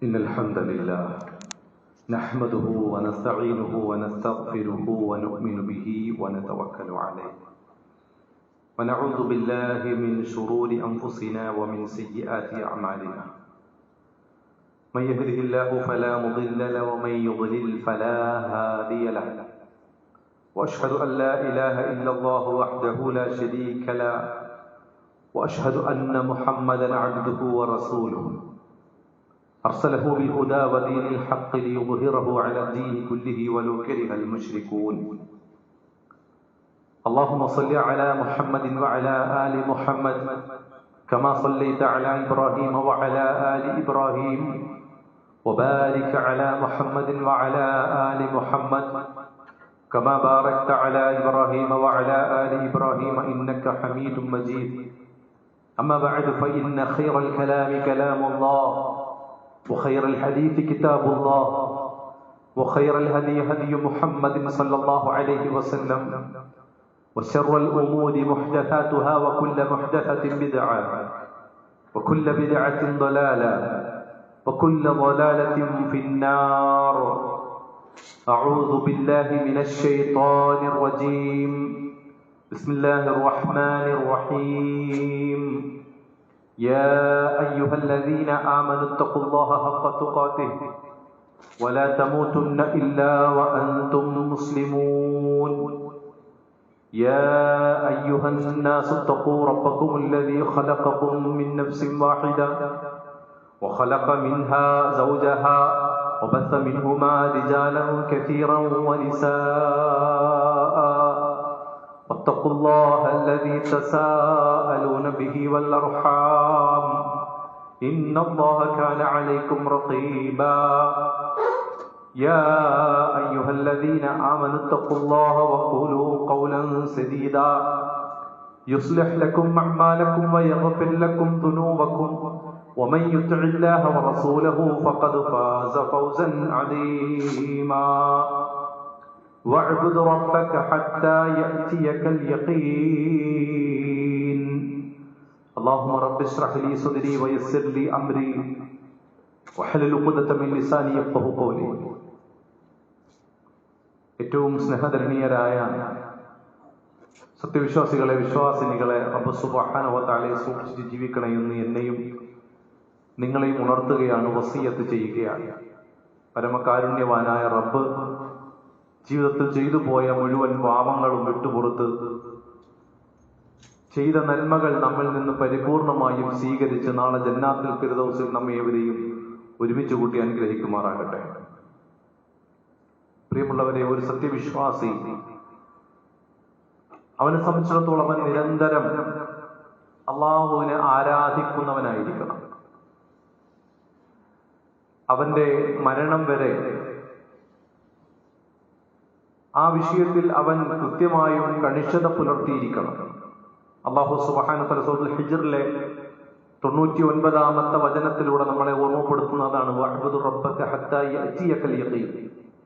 إن الحمد لله نحمده ونستعينه ونستغفره ونؤمن به ونتوكل عليه ونعوذ بالله من شرور أنفسنا ومن سيئات أعمالنا من يهده الله فلا مضل له ومن يضلل فلا هادي له وأشهد أن لا إله إلا الله وحده لا شريك له وأشهد أن محمدا عبده ورسوله أرسله بالهدى ودين الحق ليظهره على الدين كله ولو كره المشركون اللهم صل على محمد وعلى آل محمد كما صليت على إبراهيم وعلى آل إبراهيم وبارك على محمد وعلى آل محمد كما باركت على إبراهيم وعلى آل إبراهيم إنك حميد مجيد أما بعد فإن خير الكلام كلام الله وخير الحديث كتاب الله وخير الهدي هدي محمد صلى الله عليه وسلم وشر الأمور محدثاتها وكل محدثة بدعة وكل بدعة ضلالة وكل ضلالة في النار أعوذ بالله من الشيطان الرجيم بسم الله الرحمن الرحيم يا أيها الذين آمنوا اتقوا الله حق تقاته ولا تموتن إلا وأنتم مسلمون يا أيها الناس اتقوا ربكم الذي خلقكم من نفس واحدة وخلق منها زوجها وبث منهما رجالا كثيرا ونساء واتقوا الله الذي تساءلون به والأرحام إن الله كان عليكم رقيبا يا أيها الذين آمنوا اتقوا الله وقولوا قولا سديدا يصلح لكم أعمالكم ويغفر لكم ذنوبكم ومن يطع الله ورسوله فقد فاز فوزا عظيما واعبد ربك حتى يأتيك اليقين اللهم رب اشرح لي صدري ويسر لي أمري واحلل عقدة من لساني يفقهوا قولي. ഏറ്റവും സ്നേഹധരണീയരായ സത്യവിശ്വാസികളെ, വിശ്വാസിനികളെ, റബ്ബ് സുബ്ഹാനഹു വ തആലയെ സൂക്ഷിച്ച് ജീവിക്കണമെന്ന് എന്നെയും നിങ്ങളെയും ഉണർത്തുകയാണ്, വസിയത്ത് ചെയ്യുകയാണ്. പരമകാരുണ്യവാനായ റബ്ബ് ജീവിതത്തിൽ ചെയ്തു പോയ മുഴുവൻ പാപങ്ങളും വിട്ടുപുറത്ത് ചെയ്ത നന്മകൾ നമ്മിൽ നിന്ന് പരിപൂർണമായും സ്വീകരിച്ച് നാളെ ജന്നാത്തുൽ ഫിർദൗസിൽ നമ്മെ എവരെയും ഒരുമിച്ച് കൂട്ടി അനുഗ്രഹിക്കുമാറാകട്ടെ. പ്രിയമുള്ളവരെ, ഒരു സത്യവിശ്വാസി അവനെ സംബന്ധിച്ചിടത്തോളം അവൻ നിരന്തരം അള്ളാഹുവിനെ ആരാധിക്കുന്നവനായിരിക്കണം. അവന്റെ മരണം വരെ ആ വിഷയത്തിൽ അവൻ കൃത്യമായും കണിഷ്ഠത പുലർത്തിയിരിക്കണം. അല്ലാഹു സുബ്ഹാനഹു വ തആല സൂറത്തുൽ ഹിജ്റിലെ 99-ാമത്തെ വചനത്തിലൂടെ നമ്മളെ ഓർമ്മപ്പെടുത്തുന്നതാണ് വഅബ്ദു റബ്ബക ഹത്താ യഅതിയകൽ യഖീൻ.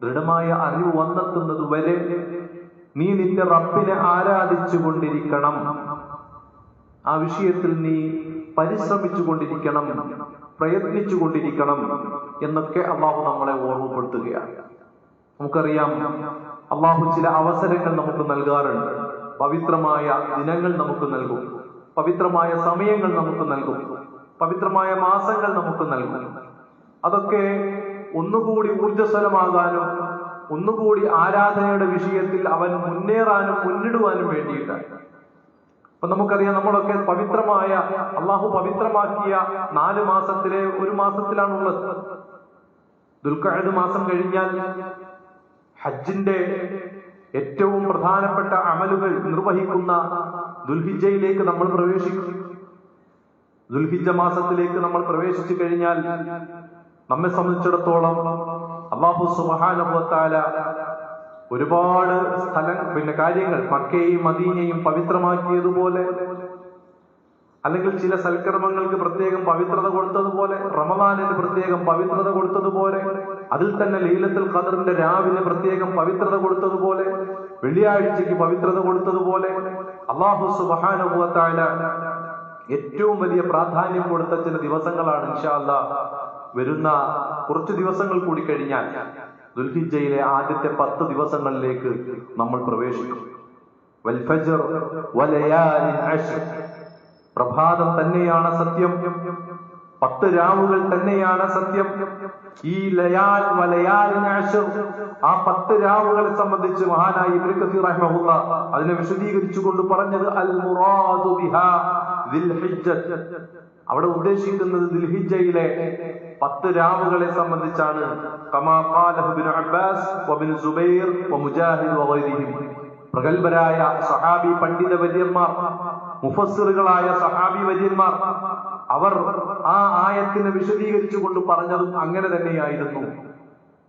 ദൃഢമായ അറിവ് വന്നെത്തുന്നത് വരെ നീ നിന്റെ റബ്ബിനെ ആരാധിച്ചു കൊണ്ടിരിക്കണം. ആ വിഷയത്തിൽ നീ പരിശ്രമിച്ചു കൊണ്ടിരിക്കണം, പ്രയത്നിച്ചു കൊണ്ടിരിക്കണം എന്നൊക്കെ അല്ലാഹു നമ്മളെ ഓർമ്മപ്പെടുത്തുകയാണ്. നമുക്കറിയാം, അള്ളാഹു ചില അവസരങ്ങൾ നമുക്ക് നൽകാറുണ്ട്. പവിത്രമായ ദിനങ്ങൾ നമുക്ക് നൽകും, പവിത്രമായ സമയങ്ങൾ നമുക്ക് നൽകും, പവിത്രമായ മാസങ്ങൾ നമുക്ക് നൽകും. അതൊക്കെ ഒന്നുകൂടി ഊർജ്ജസ്വലമാകാനും ഒന്നുകൂടി ആരാധനയുടെ വിഷയത്തിൽ അവൻ മുന്നേറാനും മുന്നിടുവാനും വേണ്ടിയിട്ടാണ്. അപ്പൊ നമുക്കറിയാം, നമ്മളൊക്കെ പവിത്രമായ അള്ളാഹു പവിത്രമാക്കിയ 4 മാസത്തിലെ ഒരു മാസത്തിലാണുള്ളത്. ദുൽഖഅദ് മാസം കഴിഞ്ഞാൽ ഹജ്ജിന്റെ ഏറ്റവും പ്രധാനപ്പെട്ട അമലുകൾ നിർവഹിക്കുന്ന ദുൽഹിജ്ജയിലേക്ക് നമ്മൾ പ്രവേശിക്കും. ദുൽഹിജ്ജ മാസത്തിലേക്ക് നമ്മൾ പ്രവേശിച്ചു കഴിഞ്ഞാൽ നമ്മെ സംബന്ധിച്ചിടത്തോളം അല്ലാഹു സുബ്ഹാനഹു വ തആല ഒരുപാട് കാര്യങ്ങൾ മക്കയെയും മദീനയെയും പവിത്രമാക്കിയതുപോലെ, അല്ലെങ്കിൽ ചില സൽക്കർമ്മങ്ങൾക്ക് പ്രത്യേകം പവിത്രത കൊടുത്തതുപോലെ, റമദാനിന് പ്രത്യേകം പവിത്രത കൊടുത്തതുപോലെ, അതിൽ തന്നെ ലൈലത്തുൽ ഖദറിന്റെ രാവിലെ പ്രത്യേകം പവിത്രത കൊടുത്തതുപോലെ, വെള്ളിയാഴ്ചയ്ക്ക് പവിത്രത കൊടുത്തതുപോലെ, അല്ലാഹു സുബ്ഹാനഹു വ തആല ഏറ്റവും വലിയ പ്രാധാന്യം കൊടുത്ത ചില ദിവസങ്ങളാണ് ഇൻഷാ അല്ലാഹ് വരുന്ന കുറച്ച് ദിവസങ്ങൾ കൂടി കഴിഞ്ഞാൽ ദുൽഹിജ്ജയിലെ ആദ്യത്തെ 10 ദിവസങ്ങളിലേക്ക് നമ്മൾ പ്രവേശിക്കും. വൽ ഫജ്ർ വലയാലിൻ അശ്ർ, പ്രഭാതം തന്നെയാണ് സത്യം, 10 രാവുകൾ തന്നെയാണ് സത്യം. ഈ ലയാൽ വലയാലിൻ അശ്ർ, ആ 10 രാവുകളെ സംബന്ധിച്ച് മഹാനായ ഇബ്നു കസീർ റഹിമഹുള്ള അതിനെ വിശദീകരിച്ചുകൊണ്ട് പറഞ്ഞത് അൽ മുറാദു ബിഹാ ദിൽഹിജ്ജ, അവിടെ ഉദ്ദേശിക്കുന്നത് ദിൽഹിജ്ജയിലെ 10 രാവുകളെ സംബന്ധിച്ചാണ്. കമാ ഖാല ഇബ്നു അബ്ബാസ് വഇബ്നു സുബൈർ വമുജാഹിദ് വഗൈരിഹിം, പ്രഗൽഭരായ സഹാബി പണ്ഡിത വര്യന്മാർ, മുഫസ്സിറുകളായ സഹാബി വര്യന്മാർ, അവർ ആ ആയത്തിനെ വിശദീകരിച്ചുകൊണ്ട് പറഞ്ഞതും അങ്ങനെ തന്നെയായിരുന്നു.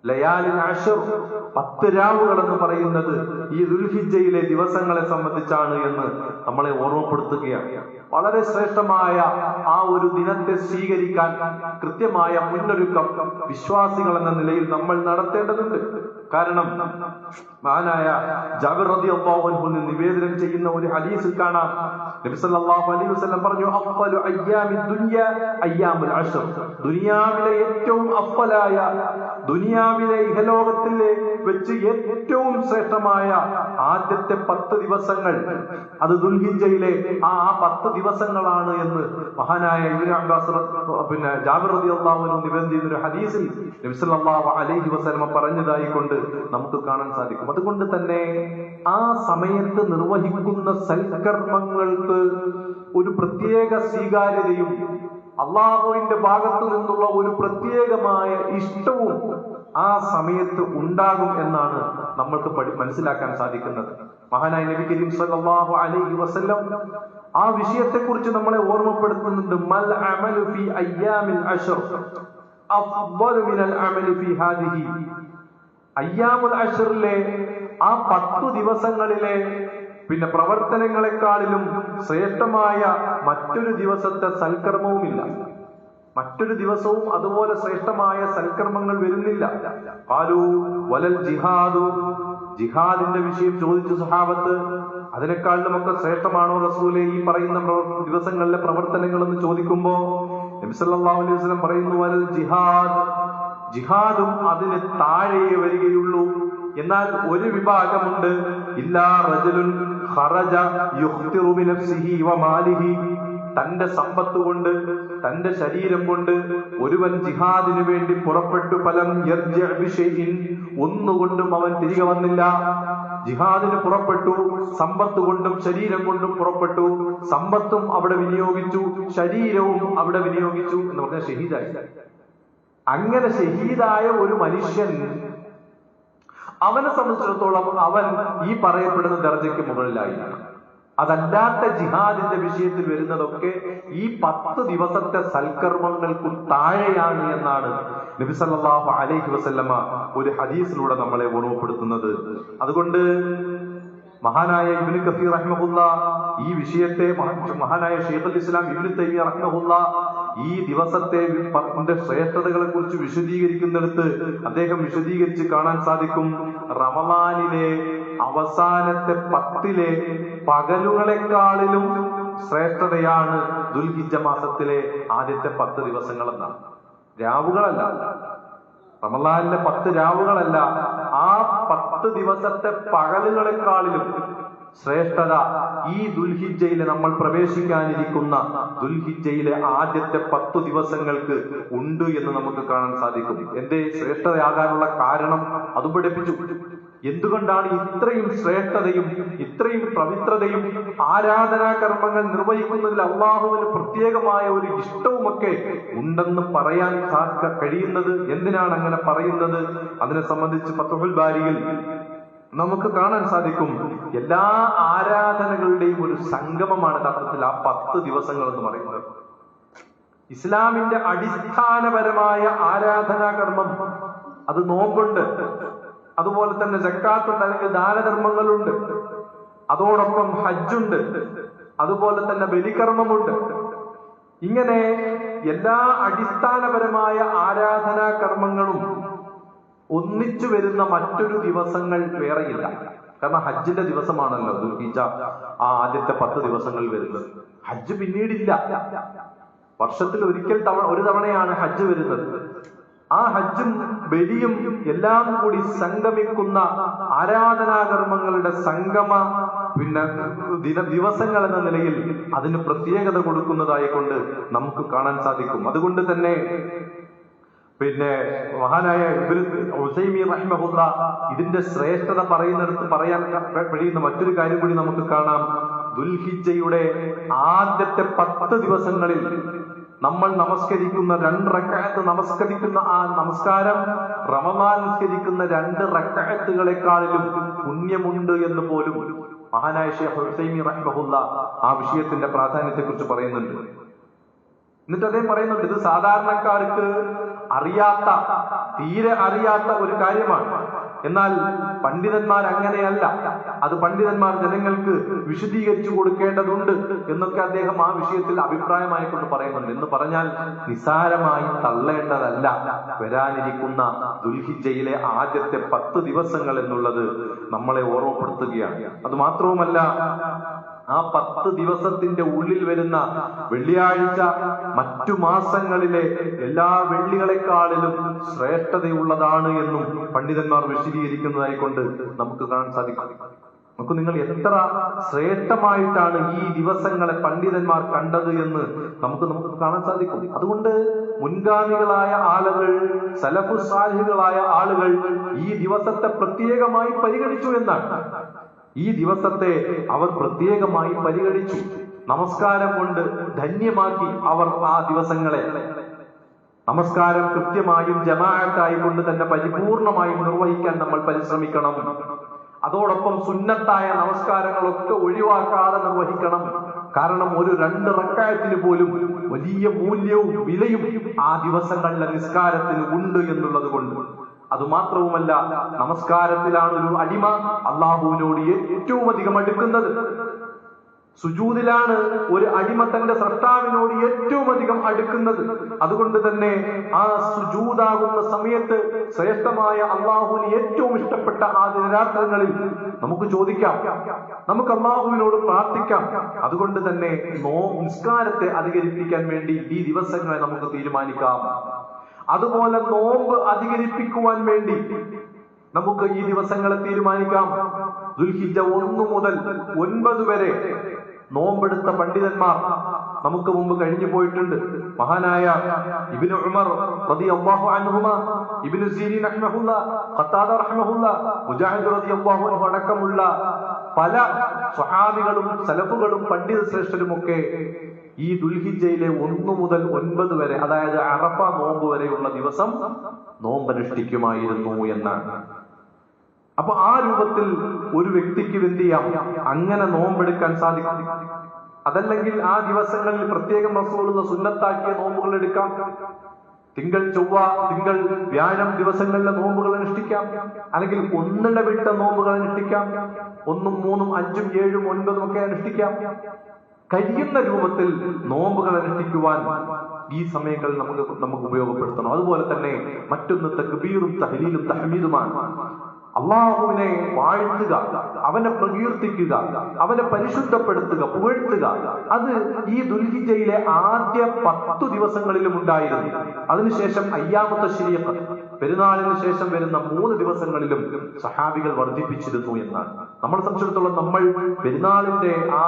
ലയാലിൻ അശ്ർ, 10 രാവുകൾ എന്ന് പറയുന്നത് ഈ ദുൽഹിജ്ജയിലെ ദിവസങ്ങളെ സംബന്ധിച്ചാണ് എന്ന് നമ്മളെ ഓർമ്മപ്പെടുത്തുകയാണ്. വളരെ ശ്രേഷ്ഠമായ ആ ഒരു ദിനത്തെ സ്വീകരിക്കാൻ കൃത്യമായ മുന്നൊരുക്കം വിശ്വാസികൾ എന്ന നിലയിൽ നമ്മൾ നടത്തേണ്ടതുണ്ട്. കാരണം മഹാനായ ജാബിർ റളിയല്ലാഹു അൻഹു നിവേദനം ചെയ്യുന്ന ഒരു ഹദീസിൽ കാണാം, നബി സല്ലല്ലാഹു അലൈഹി വസല്ലം പറഞ്ഞു, അഫ്ളു അയ്യാമിദ് ദുനിയ അയ്യാമുൽ അശ്ർ, ദുനിയാവിലെ ഏറ്റവും അഫ്ളായ, ദുനിയാവിലെ ഇഹലോകത്തിലെ വെച്ച് ഏറ്റവും ശ്രേഷ്ഠമായ ആദ്യത്തെ 10 ദിവസങ്ങൾ അത് ദുൽഹിജ്ജയിലെ ആ 10 ദിവസങ്ങളാണ് എന്ന് മഹാനായ ഇബ്നു അബ്ബാസ് ജാബിർ റളിയല്ലാഹു അൻഹു നിവേദനം ചെയ്യുന്ന ഒരു ഹദീസിൽ നബി സല്ലല്ലാഹു അലൈഹി വസല്ലം പറഞ്ഞതായി കൊണ്ട് നമുക്ക് കാണാൻ സാധിക്കും. അതുകൊണ്ട് തന്നെ ആ സമയത്ത് നിർവഹിക്കുന്ന സൽക്കർമ്മങ്ങൾക്ക് ഒരു പ്രത്യേക സ്വീകാര്യതയും അള്ളാഹുവിന്റെ ഭാഗത്തു നിന്നുള്ള ഒരു പ്രത്യേകമായ ഇഷ്ടവും ആ സമയത്ത് ഉണ്ടാകും എന്നാണ് നമ്മൾക്ക് മനസ്സിലാക്കാൻ സാധിക്കുന്നത്. മഹാനായ നബി കരീം സല്ലല്ലാഹു അലൈഹി വസല്ലം ആ വിഷയത്തെക്കുറിച്ച് നമ്മളെ ഓർമ്മപ്പെടുത്തുന്നുണ്ട്. മൽ അമലു ഫി അയ്യാമിൽ അശ്ർ അഫ്ളു മിനൽ അമലി ഫി ഹാദിഹി, അയ്യാമുൽ അശ്റിലെ ആ 10 ദിവസങ്ങളിലെ പ്രവർത്തനങ്ങളെക്കാളിലും ശ്രേഷ്ഠമായ മറ്റൊരു ദിവസത്തെ സൽക്കർമ്മവുമില്ല. മറ്റൊരു ദിവസവും അതുപോലെ ശ്രേഷ്ഠമായ സൽക്കർമ്മങ്ങൾ വരുന്നില്ല. ഖാലൂ വലൽ ജിഹാദു, ജിഹാദിന്റെ വിഷയം ചോദിച്ചു സഹാബത്ത്, അതിനേക്കാളും ഒക്കെ ശ്രേഷ്ഠമാണോ റസൂലേ ഈ പറയുന്ന ദിവസങ്ങളിലെ പ്രവർത്തനങ്ങൾ എന്ന് ചോദിക്കുമ്പോ നബി സല്ലല്ലാഹു അലൈഹി വസല്ലം പറയുന്നു, വലൽ ജിഹാദ്, ജിഹാദും അതിന് താഴെ വരികയുള്ളൂ. എന്നാൽ ഒരു വിഭാഗമുണ്ട്, ഇല്ലാ റജുലുൻ ഖറജ യുഖ്തിറു ബിനഫ്സിഹി വമാലിഹി, തന്റെ സമ്പത്ത് കൊണ്ട് തന്റെ ശരീരം കൊണ്ട് ഒരുവൻ ജിഹാദിനു വേണ്ടി പുറപ്പെട്ടു, ഫലം യർജി ബിശൈഇൻ, ഒന്നുകൊണ്ടും അവൻ തിരികെ വന്നില്ല. ജിഹാദിന് പുറപ്പെട്ടു, സമ്പത്ത് കൊണ്ടും ശരീരം കൊണ്ടും പുറപ്പെട്ടു, സമ്പത്തും അവിടെ വിനിയോഗിച്ചു, ശരീരവും അവിടെ വിനിയോഗിച്ചു എന്ന് പറഞ്ഞാൽ ഷഹീദായി. അങ്ങനെ ഷഹീദായ ഒരു മനുഷ്യൻ, അവനെ സംബന്ധിച്ചിടത്തോളം അവൻ ഈ പറയപ്പെടുന്ന ദർജയ്ക്ക് മുകളിലായി. അതല്ലാത്ത ജിഹാദിന്റെ വിഷയത്തിൽ വരുന്നതൊക്കെ ഈ 10 ദിവസത്തെ സൽക്കർമ്മങ്ങൾക്ക് താഴെയാണ് എന്നാണ് നബി സല്ലല്ലാഹു അലൈഹി വസല്ലമ ഒരു ഹദീസിലൂടെ നമ്മളെ ഓർമ്മപ്പെടുത്തുന്നത്. അതുകൊണ്ട് മഹാനായ ഇബ്നു കസീർ റഹിമഹുല്ല ഈ വിഷയത്തെ, മഹാനായ ശൈഖുൽ ഇസ്ലാം ഇബ്നു തൈമിയ്യ റഹിമഹുല്ല ഈ ദിവസത്തെ ശ്രേഷ്ഠതകളെ കുറിച്ച് വിശദീകരിക്കുന്നിടത്ത് അദ്ദേഹം വിശദീകരിച്ച് കാണാൻ സാധിക്കും, റമളാനിലെ അവസാനത്തെ 10 പകലുകളെക്കാളിലും ശ്രേഷ്ഠതയാണ് ദുൽഹിജ്ജ മാസത്തിലെ ആദ്യത്തെ 10 ദിവസങ്ങളെന്നാണ്. രാവുകളല്ല, റമളാനിലെ 10 രാവുകളല്ല, ആ 10 ദിവസത്തെ പകലുകളെക്കാളിലും ശ്രേഷ്ഠത ഈ ദുൽഹിജ്ജയിലെ നമ്മൾ പ്രവേശിക്കാനിരിക്കുന്ന ദുൽഹിജ്ജയിലെ ആദ്യത്തെ 10 ദിവസങ്ങൾക്ക് ഉണ്ട് എന്ന് നമുക്ക് കാണാൻ സാധിക്കും. എന്തേ ശ്രേഷ്ഠതയാകാനുള്ള കാരണം അത് പഠിപ്പിച്ചു. എന്തുകൊണ്ടാണ് ഇത്രയും ശ്രേഷ്ഠതയും ഇത്രയും പവിത്രതയും ആരാധനാ കർമ്മങ്ങൾ നിർവഹിക്കുന്നതിൽ അള്ളാഹുവിന് പ്രത്യേകമായ ഒരു ഇഷ്ടവുമൊക്കെ ഉണ്ടെന്ന് പറയാൻ കഴിയുന്നത്? എന്തിനാണ് അങ്ങനെ പറയുന്നത്? അതിനെ സംബന്ധിച്ച് ഫത്ഹുൽ ബാരിയിൽ നമുക്ക് കാണാൻ സാധിക്കും, എല്ലാ ആരാധനകളുടെയും ഒരു സംഗമമാണ് യഥാർത്ഥത്തിൽ ആ 10 ദിവസങ്ങൾ എന്ന് പറയുന്നത്. ഇസ്ലാമിന്റെ അടിസ്ഥാനപരമായ ആരാധനാ കർമ്മം അത് നോമ്പുണ്ട്, അതുപോലെ തന്നെ സക്കാത്തുണ്ട്, അല്ലെങ്കിൽ ദാനധർമ്മങ്ങളുണ്ട്, അതോടൊപ്പം ഹജ്ജുണ്ട്, അതുപോലെ തന്നെ ബലികർമ്മമുണ്ട്. ഇങ്ങനെ എല്ലാ അടിസ്ഥാനപരമായ ആരാധനാ കർമ്മങ്ങളും ഒന്നിച്ചു വരുന്ന മറ്റൊരു ദിവസങ്ങൾ വേറെയില്ല. കാരണം ഹജ്ജിന്റെ ദിവസമാണല്ലോ ദുൽഹിജ്ജ ആ ആദ്യത്തെ 10 ദിവസങ്ങൾ വരുന്നത്. ഹജ്ജ് പിന്നീടില്ല, വർഷത്തിൽ ഒരു തവണയാണ് ഹജ്ജ് വരുന്നത്. ആ ഹജ്ജും ബലിയും എല്ലാം കൂടി സംഗമിക്കുന്ന ആരാധനാകർമ്മങ്ങളുടെ സംഗമ ദിവസങ്ങൾ എന്ന നിലയിൽ അതിന് പ്രത്യേകത കൊടുക്കുന്നതായിക്കൊണ്ട് നമുക്ക് കാണാൻ സാധിക്കും. അതുകൊണ്ട് തന്നെ മഹാനായ ഇബ്നു ഉസൈമീൻ റഹിമഹുല്ലാ ഇതിന്റെ ശ്രേഷ്ഠത പറയുന്നിടത്ത് പറയാൻ കഴിയുന്ന മറ്റൊരു കാര്യം കൂടി നമുക്ക് കാണാം. ദുൽഹിജ്ജയുടെ ആദ്യത്തെ 10 ദിവസങ്ങളിൽ നമ്മൾ നമസ്കരിക്കുന്ന 2 റക്അത്ത് നമസ്കരിക്കുന്ന ആ നമസ്കാരം റമദാൻ നിസ്കരിക്കുന്ന 2 റക്അത്തുകളെക്കാളിലും പുണ്യമുണ്ട് എന്ന് പോലും മഹാനായ ശൈഖ് ഉസൈമീൻ റഹിമഹുല്ലാ ആ വിഷയത്തിന്റെ പ്രാധാന്യത്തെ കുറിച്ച് പറയുന്നുണ്ട്. എന്നിട്ട് അദ്ദേഹം പറയുന്നുണ്ട്, ഇത് സാധാരണക്കാർക്ക് തീരെ അറിയാത്ത ഒരു കാര്യമാണ്. എന്നാൽ പണ്ഡിതന്മാർ അങ്ങനെയല്ല, അത് പണ്ഡിതന്മാർ ജനങ്ങൾക്ക് വിശദീകരിച്ചു കൊടുക്കേണ്ടതുണ്ട് എന്നൊക്കെ അദ്ദേഹം ആ വിഷയത്തിൽ അഭിപ്രായമായിക്കൊണ്ട് പറയുന്നുണ്ട്. എന്ന് പറഞ്ഞാൽ നിസാരമായി തള്ളേണ്ടതല്ല വരാനിരിക്കുന്ന ദുൽഹിജ്ജയിലെ ആദ്യത്തെ 10 ദിവസങ്ങൾ എന്നുള്ളത് നമ്മളെ ഓർമ്മപ്പെടുത്തുകയാണ്. അത് മാത്രവുമല്ല, ആ 10 ദിവസത്തിന്റെ ഉള്ളിൽ വരുന്ന വെള്ളിയാഴ്ച മറ്റു മാസങ്ങളിലെ എല്ലാ വെള്ളികളെക്കാളിലും ശ്രേഷ്ഠതയുള്ളതാണ് എന്നും പണ്ഡിതന്മാർ വിശദീകരിക്കുന്നതായിക്കൊണ്ട് നമുക്ക് കാണാൻ സാധിക്കും. നമുക്ക് നിങ്ങൾ എത്ര ശ്രേഷ്ഠമായിട്ടാണ് ഈ ദിവസങ്ങളെ പണ്ഡിതന്മാർ കണ്ടത് എന്ന് നമുക്ക് കാണാൻ സാധിക്കും. അതുകൊണ്ട് മുൻഗാമികളായ ആളുകൾ, സലഫു സാലിഹുകളായ ആളുകൾ ഈ ദിവസത്തെ പ്രത്യേകമായി പരിഗണിച്ചു എന്നാണ്. ഈ ദിവസത്തെ അവർ പ്രത്യേകമായി പരിഗണിച്ചു. നമസ്കാരം കൊണ്ട് ധന്യമാക്കി അവർ ആ ദിവസങ്ങളെ. നമസ്കാരം കൃത്യമായും ജമാഅത്തായി കൊണ്ട് തന്നെ പരിപൂർണമായും നിർവഹിക്കാൻ നമ്മൾ പരിശ്രമിക്കണം. അതോടൊപ്പം സുന്നത്തായ നമസ്കാരങ്ങളൊക്കെ ഒഴിവാക്കാതെ നിർവഹിക്കണം. കാരണം ഒരു 2 റക്അത്തിന് പോലും വലിയ മൂല്യവും വിലയും ആ ദിവസങ്ങളിലെ നിസ്കാരത്തിന് ഉണ്ട് എന്നുള്ളത് കൊണ്ട്. അതുമാത്രവുമല്ല, നമസ്കാരത്തിലാണ് ഒരു അടിമ അള്ളാഹുവിനോട് ഏറ്റവും അധികം അടുക്കുന്നത്. സുജൂദിലാണ് ഒരു അടിമ തന്റെ സ്രഷ്ടാവിനോട് ഏറ്റവും അധികം അടുക്കുന്നത്. അതുകൊണ്ട് തന്നെ ആ സുജൂദാകുന്ന സമയത്ത് ശ്രേഷ്ഠമായ അള്ളാഹുവിന് ഏറ്റവും ഇഷ്ടപ്പെട്ട ആ ദിനരാത്രങ്ങളിൽ നമുക്ക് ചോദിക്കാം, നമുക്ക് അള്ളാഹുവിനോട് പ്രാർത്ഥിക്കാം. അതുകൊണ്ട് തന്നെ നിസ്കാരത്തെ അധികരിപ്പിക്കാൻ വേണ്ടി ഈ ദിവസങ്ങളെ നമുക്ക് തീരുമാനിക്കാം. അതുപോലെ നോമ്പ് അധികരിപ്പിക്കുവാൻ വേണ്ടി നമുക്ക് ഈ ദിവസങ്ങളെ തീരുമാനിക്കാം. ദുൽഹിജ്ജ 1 മുതൽ 9 വരെ നോമ്പെടുത്ത പണ്ഡിതന്മാർ നമുക്ക് മുമ്പ് കഴിഞ്ഞു പോയിട്ടുണ്ട്. മഹാനായ ഇബ്നു ഉമർ റളിയല്ലാഹു അൻഹുമാ, ഇബ്നു സിരീൻ റഹിമഹുല്ലാ, ഖത്താദ റഹിമഹുല്ലാ, മുജാഹിദ് റളിയല്ലാഹു അൻഹു അടക്കമുള്ള പല സ്വഹാബികളും സലഫുകളും പണ്ഡിത ശ്രേഷ്ഠരുമൊക്കെ ഈ ദുൽഹിജ്ജയിലെ 1 മുതൽ 9 വരെ, അതായത് അറഫ നോമ്പ് വരെയുള്ള ദിവസം നോമ്പനുഷ്ഠിക്കുമായിരുന്നു എന്നാണ്. അപ്പൊ ആ രൂപത്തിൽ ഒരു വ്യക്തിക്ക് എന്ത് ചെയ്യാം, അങ്ങനെ നോമ്പെടുക്കാൻ സാധിക്കും. അതല്ലെങ്കിൽ ആ ദിവസങ്ങളിൽ പ്രത്യേകം റസൂലുള്ള സുന്നത്താക്കിയ നോമ്പുകൾ എടുക്കാം. തിങ്കൾ, ചൊവ്വ, തിങ്കൾ, വ്യാഴം ദിവസങ്ങളിലെ നോമ്പുകൾ അനുഷ്ഠിക്കാം. അല്ലെങ്കിൽ ഒന്നിടവിട്ട നോമ്പുകൾ അനുഷ്ഠിക്കാം. 1, 3, 5, 7, 9 ഒക്കെ അനുഷ്ഠിക്കാം. കഴിയുന്ന രൂപത്തിൽ നോമ്പുകൾ അനുഷ്ഠിക്കുവാൻ ഈ സമയങ്ങൾ നമുക്ക് ഉപയോഗപ്പെടുത്തണം. അതുപോലെ തന്നെ മറ്റൊന്ന് തക്ബീറും തഹ്ലീലും തഹ്മീദുമാണ്. അള്ളാഹുവിനെ വാഴ്ത്തുക, അവനെ പ്രകീർത്തിക്കുക, അവനെ പരിശുദ്ധപ്പെടുത്തുക, പുകഴ്ത്തുക. അത് ഈ ദുൽഹിജ്ജയിലെ ആദ്യ 10 ദിവസങ്ങളിലും ഉണ്ടായിരുന്നു. അതിനുശേഷം അയ്യാമത്തെ ശരീഅത്ത്, പെരുന്നാളിന് ശേഷം വരുന്ന 3 ദിവസങ്ങളിലും സഹാബികൾ വർദ്ധിപ്പിച്ചിരുന്നു എന്നാണ്. നമ്മളെ സംബന്ധിച്ചിടത്തോളം നമ്മൾ പെരുന്നാളിന്റെ ആ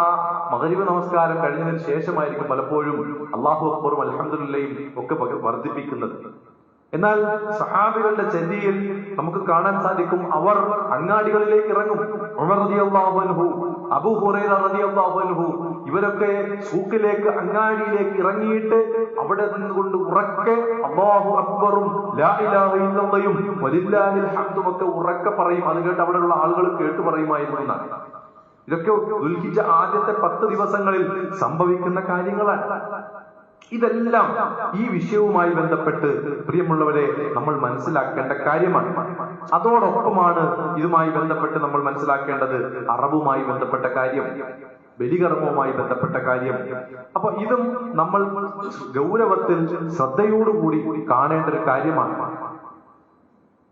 മഗ്രിബ് നമസ്കാരം കഴിഞ്ഞതിന് ശേഷമായിരിക്കും പലപ്പോഴും അല്ലാഹു അക്ബറും അൽഹംദുലില്ലയും ഒക്കെ വർദ്ധിപ്പിക്കുന്നത്. എന്നാൽ സഹാബികളുടെ ചര്യയിൽ നമുക്ക് കാണാൻ സാധിക്കും, അവർ അങ്ങാടികളിലേക്ക് ഇറങ്ങും. ഉമർ റളിയല്ലാഹു അൻഹു, അബൂ ഹുറൈറ റളിയല്ലാഹു അൻഹു, ഇവരൊക്കെ സൂക്കിലേക്ക്, അങ്ങാടിയിലേക്ക് ഇറങ്ങിയിട്ട് അവിടെ നിന്നുകൊണ്ട് ഉറക്കെ അല്ലാഹു അക്ബറും ലാ ഇലാഹ ഇല്ലല്ലാഹും വലില്ലാഹിൽ ഹംദും ഒക്കെ ഉറക്കെ പറയും. അത് കേട്ട് അവിടെയുള്ള ആളുകൾ കേട്ടു പറയുമായിരുന്നു എന്നാണ്. ഇതൊക്കെ ദുൽഹിജ്ജ ആദ്യത്തെ 10 ദിവസങ്ങളിൽ സംഭവിക്കുന്ന കാര്യങ്ങളാണ്. ഇതെല്ലാം ഈ വിഷയവുമായി ബന്ധപ്പെട്ട് പ്രിയമുള്ളവരെ നമ്മൾ മനസ്സിലാക്കേണ്ട കാര്യമാണ്. അതോടൊപ്പമാണ് ഇതുമായി ബന്ധപ്പെട്ട് നമ്മൾ മനസ്സിലാക്കേണ്ടത് അറബുമായി ബന്ധപ്പെട്ട കാര്യം, ബലികർമ്മവുമായി ബന്ധപ്പെട്ട കാര്യം. അപ്പൊ ഇതും നമ്മൾ ഗൗരവത്തിൽ ശ്രദ്ധയോടുകൂടി കാണേണ്ട ഒരു കാര്യമാണ്.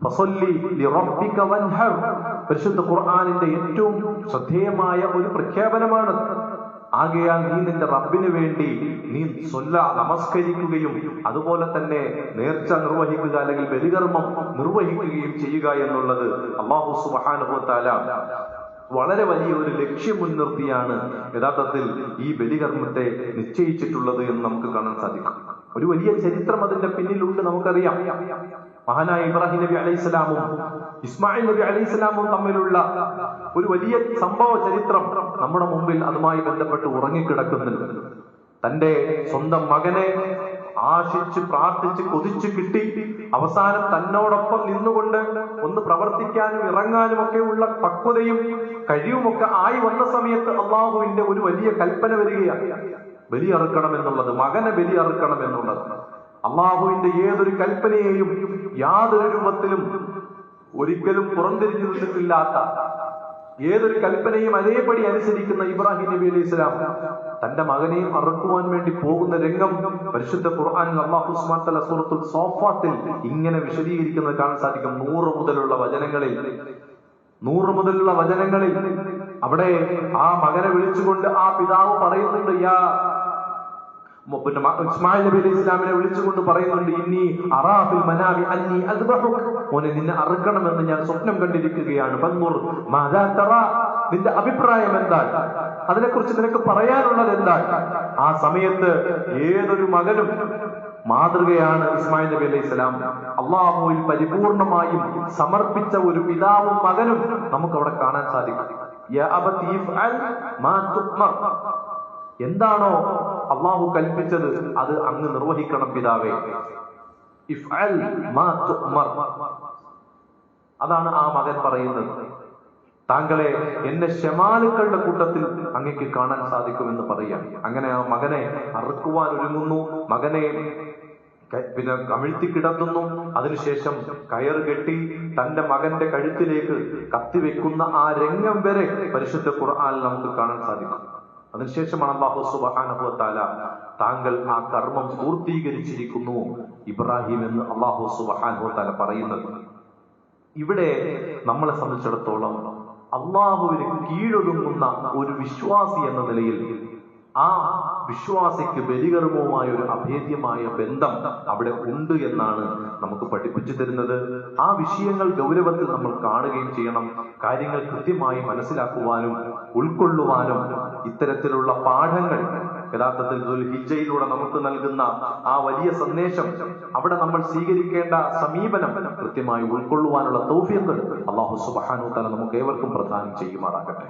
ഫസല്ലി ലിറബ്ബിക വൻഹർ, പരിശുദ്ധ ഖുർആനിന്റെ ഏറ്റവും ശ്രദ്ധേയമായ ഒരു പ്രഖ്യാപനമാണ്. ആകയാൽ നീ നിന്റെ റബ്ബിന് വേണ്ടി നീ നമസ്കരിക്കുകയും അതുപോലെ തന്നെ നേർച്ച നിർവഹിക്കുക അല്ലെങ്കിൽ ബലികർമ്മം നിർവഹിക്കുകയും ചെയ്യുക എന്നുള്ളത് അല്ലാഹു സുബ്ഹാനഹു വ തആല വളരെ വലിയ ഒരു ലക്ഷ്യം മുൻനിർത്തിയാണ് യഥാർത്ഥത്തിൽ ഈ ബലികർമ്മത്തെ നിശ്ചയിച്ചിട്ടുള്ളത് എന്ന് നമുക്ക് കാണാൻ സാധിക്കും. ഒരു വലിയ ചരിത്രം അതിന്റെ പിന്നിലുണ്ട്, നമുക്കറിയാം. മഹാനായ ഇബ്രാഹിം നബി അലൈഹിസ്സലാമും ഇസ്മായിൽ നബി അലൈഹിസ്സലാമും തമ്മിലുള്ള ഒരു വലിയ സംഭവ ചരിത്രം നമ്മുടെ മുമ്പിൽ അതുമായി ബന്ധപ്പെട്ട് ഉറങ്ങിക്കിടക്കുന്നുണ്ട്. തന്റെ സ്വന്തം മകനെ ആശിച്ച് പ്രാർത്ഥിച്ച് കൊതിച്ചു കിട്ടി അവസാനം തന്നോടൊപ്പം നിന്നുകൊണ്ട് ഒന്ന് പ്രവർത്തിക്കാനും ഇറങ്ങാനും ഒക്കെ ഉള്ള പക്വതയും കഴിവുമൊക്കെ ആയി വന്ന സമയത്ത് അള്ളാഹുവിന്റെ ഒരു വലിയ കൽപ്പന വരികയാണ്, ബലി അറുക്കണം എന്നുള്ളത്, മകനെ ബലി അറുക്കണം എന്നുള്ളത്. അള്ളാഹുവിന്റെ ഏതൊരു കൽപ്പനയെയും യാതൊരു രൂപത്തിലും ഒരിക്കലും പുറംതിരിഞ്ഞു നിന്നിട്ടില്ലാത്ത, ഏതൊരു കൽപ്പനയും അതേപടി അനുസരിക്കുന്ന ഇബ്രാഹിം നബി അലൈഹി സ്വലാം തന്റെ മകനെയും അറുക്കുവാൻ വേണ്ടി പോകുന്ന രംഗം പരിശുദ്ധ ഖുർആനിൽ അല്ലാഹു സുബ്ഹാനഹു വ തആല സൂറത്തുൽ സോഫാത്തിൽ ഇങ്ങനെ വിശദീകരിക്കുന്നത് കാണാൻ സാധിക്കും. 100 മുതലുള്ള വചനങ്ങളിൽ അവിടെ ആ മകനെ വിളിച്ചുകൊണ്ട് ആ പിതാവ് പറയുന്നുണ്ട്, ഇസ്മായിൽ നബി അലൈഹി ഇസ്ലാമിനെ വിളിച്ചുകൊണ്ട് പറയുന്നുണ്ട്, ഇന്നി അറാഫിൽ മനാമി അന്നി അദ്ബഹുക, മോനെ നിന്നെ അറുക്കണമെന്ന് ഞാൻ സ്വപ്നം കണ്ടിരിക്കുകയാണ്. ഫൻദുർ മാദാ തറാ, നിന്റെ അഭിപ്രായം എന്താണ്, അതിനെക്കുറിച്ച് നിനക്ക് പറയാനുള്ളത് എന്താണ്? ആ സമയത്ത് ഏതൊരു മകനും മാതൃകയാണ് ഇസ്മായിൽ നബി അലൈഹി സ്വലാം. അള്ളാഹുവിൽ പരിപൂർണമായും സമർപ്പിച്ച ഒരു പിതാവും മകനും നമുക്ക് അവിടെ കാണാൻ സാധിക്കും. യാ അബതി ഇഫ്അൽ മാ തുഅ്മർ, എന്താണോ അള്ളാഹു കൽപ്പിച്ചത് അത് അങ്ങ് നിർവഹിക്കണം പിതാവേ. ഇഫ്അൽ മാ തുഅ്മർ, അതാണ് ആ മകൻ പറയുന്നത്. താങ്കളെ എന്റെ ശമാലുക്കളുടെ കൂട്ടത്തിൽ അങ്ങേക്ക് കാണാൻ സാധിക്കുമെന്ന് പറയാം. അങ്ങനെ ആ മകനെ അറുക്കുവാൻ ഒരുങ്ങുന്നു, മകനെ പിന്നെ കമിഴ്ത്തി കിടത്തുന്നു. അതിനുശേഷം കയറ് കെട്ടി തന്റെ മകന്റെ കഴുത്തിലേക്ക് കത്തിവെക്കുന്ന ആ രംഗം വരെ പരിശുദ്ധ ഖുർആനിൽ നമുക്ക് കാണാൻ സാധിക്കും. അതിനുശേഷമാണ് അല്ലാഹു സുബ്ഹാനഹു വ തആല താങ്കൾ ആ കർമ്മം പൂർത്തീകരിച്ചിരിക്കുന്നു ഇബ്രാഹിം എന്ന് അല്ലാഹു സുബ്ഹാനഹു വ തആല പറയുന്നത്. ഇവിടെ നമ്മളെ സംബന്ധിച്ചിടത്തോളം അള്ളാഹുവിന് കീഴൊതുങ്ങുന്ന ഒരു വിശ്വാസി എന്ന നിലയിൽ ആ വിശ്വാസിക്ക് ബലികർമ്മവുമായ ഒരു അഭേദ്യമായ ബന്ധം അവിടെ ഉണ്ട് എന്നാണ് നമുക്ക് പഠിപ്പിച്ചു തരുന്നത്. ആ വിഷയങ്ങൾ ഗൗരവത്തിൽ നമ്മൾ കാണുകയും ചെയ്യണം. കാര്യങ്ങൾ കൃത്യമായി മനസ്സിലാക്കുവാനും ഉൾക്കൊള്ളുവാനും ഇത്തരത്തിലുള്ള പാഠങ്ങൾ യഥാർത്ഥത്തിൽ ദുൽഹിജ്ജയിലൂടെ നമുക്ക് നൽകുന്ന ആ വലിയ സന്ദേശം, അവിടെ നമ്മൾ സ്വീകരിക്കേണ്ട സമീപനം കൃത്യമായി ഉൾക്കൊള്ളുവാനുള്ള തൗഫീഖ് അല്ലാഹു സുബ്ഹാനഹു വ തആല നമുക്ക് ഏവർക്കും പ്രദാനം ചെയ്യുമാറാകട്ടെ.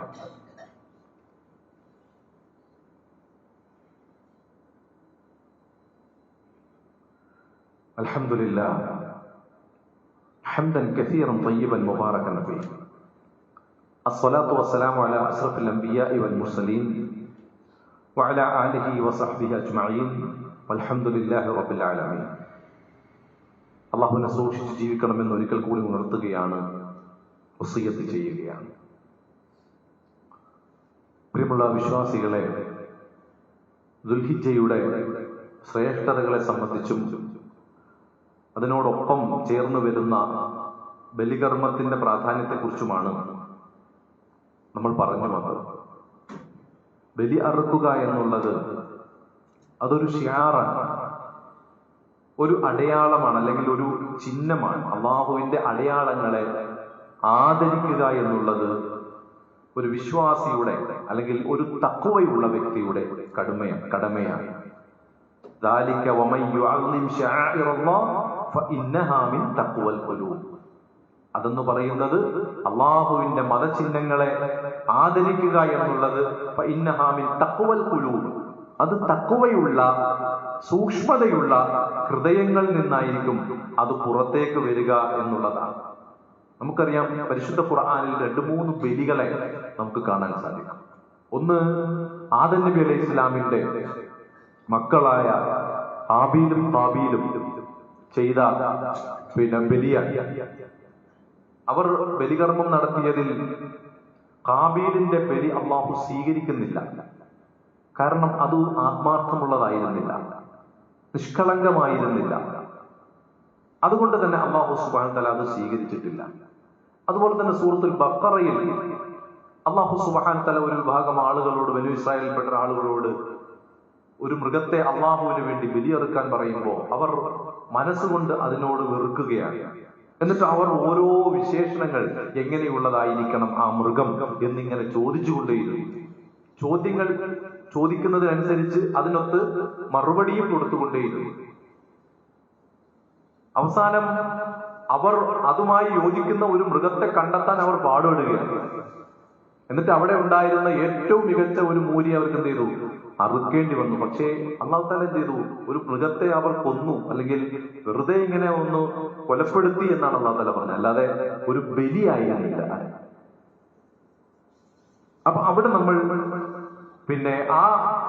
അൽഹംദുലില്ലാഹ് ഹംദൻ കസീറൻ തയ്യിബൻ മുബാറകൻ ഫീഹി. അസ്സലാത്തു വസ്സലാമു അലാ അഷ്റഫിൽ അംബിയാഇ വൽ മുർസലീൻ വഅലാ ആലിഹി വസഹ്ബിഹി അജ്മഈൻ വൽഹംദുലില്ലാഹി റബ്ബിൽ ആലമീൻ. അല്ലാഹുവിനെ സൂക്ഷിച്ച് ജീവിക്കണമെന്ന് ഒരിക്കൽ കൂടി ഉണർത്തുകയാണ്, വസിയ്യത്ത് ചെയ്യുകയാണ്. പ്രിയമുള്ള വിശ്വാസികളെ, ദുൽഹിജ്ജയുടെ ശ്രേഷ്ഠതകളെ സംബന്ധിച്ചും അതിനോടൊപ്പം ചേർന്ന് വരുന്ന ബലികർമ്മത്തിന്റെ പ്രാധാന്യത്തെക്കുറിച്ചുമാണ് നമ്മൾ പറഞ്ഞു വന്നത്. ബലി അറുക്കുക എന്നുള്ളത് അതൊരു ഷിയാറാണ്, ഒരു അടയാളമാണ്, അല്ലെങ്കിൽ ഒരു ചിഹ്നമാണ്. അള്ളാഹുവിന്റെ അടയാളങ്ങളെ ആദരിക്കുക എന്നുള്ളത് ഒരു വിശ്വാസിയുടെ അല്ലെങ്കിൽ ഒരു തഖ്വയുള്ള വ്യക്തിയുടെ കടമയാണ്. ذَلِكَ وَمَن يُعَظِّمْ شَعَائِرَ اللَّهِ فَإِنَّهَا مِن تَقْوَى الْقُلُوبِ. അതെന്ന് പറയുന്നത് അള്ളാഹുവിന്റെ മതചിഹ്നങ്ങളെ ആദരിക്കുക എന്നുള്ളത് ഫഇന്നഹാ മിൻ തഖ്വൽ ഖുലൂബ്, അത് തഖ്വയുള്ള സൂക്ഷ്മതയുള്ള ഹൃദയങ്ങളിൽ നിന്നായിരിക്കും അത് പുറത്തേക്ക് വരിക എന്നുള്ളതാണ്. നമുക്കറിയാം, പരിശുദ്ധ ഖുർആനിൽ 2-3 ബലികളെ നമുക്ക് കാണാൻ സാധിക്കും. ഒന്ന്, ആദം നബി അലൈഹി ഇസ്ലാമിന്റെ മക്കളായ ഹാബീലും ഖാബീലും ചെയ്ത ബലിയാണ്. അവർ ബലികർമ്മം നടത്തിയതിൽ ഖാബീലിന്റെ ബലി അള്ളാഹു സ്വീകരിക്കുന്നില്ല. കാരണം അത് ആത്മാർത്ഥമുള്ളതായിരുന്നില്ല, നിഷ്കളങ്കമായിരുന്നില്ല. അതുകൊണ്ട് തന്നെ അല്ലാഹു സുബ്ഹാനഹു വ തആല അത് സ്വീകരിച്ചിട്ടില്ല. അതുപോലെ തന്നെ സൂറത്തുൽ ബഖറയിൽ അല്ലാഹു സുബ്ഹാനഹു വ തആല ഒരു വിഭാഗം ആളുകളോട്, ബനൂ ഇസ്രായേലിൽപ്പെട്ട ആളുകളോട് ഒരു മൃഗത്തെ അള്ളാഹുവിന് വേണ്ടി ബലിയറുക്കാൻ പറയുമ്പോൾ അവർ മനസ്സുകൊണ്ട് അതിനോട് വെറുക്കുകയാണ്. എന്നിട്ട് അവർ ഓരോ വിശേഷണങ്ങൾ, എങ്ങനെയുള്ളതായിരിക്കണം ആ മൃഗം എന്നിങ്ങനെ ചോദിച്ചുകൊണ്ടേയിരുന്നു. ചോദ്യങ്ങൾ ചോദിക്കുന്നതിനനുസരിച്ച് അതിനൊത്ത് മറുപടിയും കൊടുത്തുകൊണ്ടേയിരുന്നു. അവസാനം അവർ അതുമായി യോജിക്കുന്ന ഒരു മൃഗത്തെ കണ്ടെത്താൻ അവർ പാടുപെടുകയാണ്. എന്നിട്ട് അവിടെ ഉണ്ടായിരുന്ന ഏറ്റവും മികച്ച ഒരു മൂരി അവർക്ക് എന്ത് ചെയ്തു? അറുക്കേണ്ടി വന്നു. പക്ഷേ അല്ലാഹു തആല എന്ത് ചെയ്തു? ഒരു മൃഗത്തെ അവർ കൊന്നു, അല്ലെങ്കിൽ വെറുതെ ഇങ്ങനെ ഒന്ന് കൊലപ്പെടുത്തി എന്നാണ് അല്ലാഹു തആല പറഞ്ഞത്, അല്ലാതെ ഒരു ബലിയായിരുന്നില്ല. അപ്പൊ അവിടെ നമ്മൾ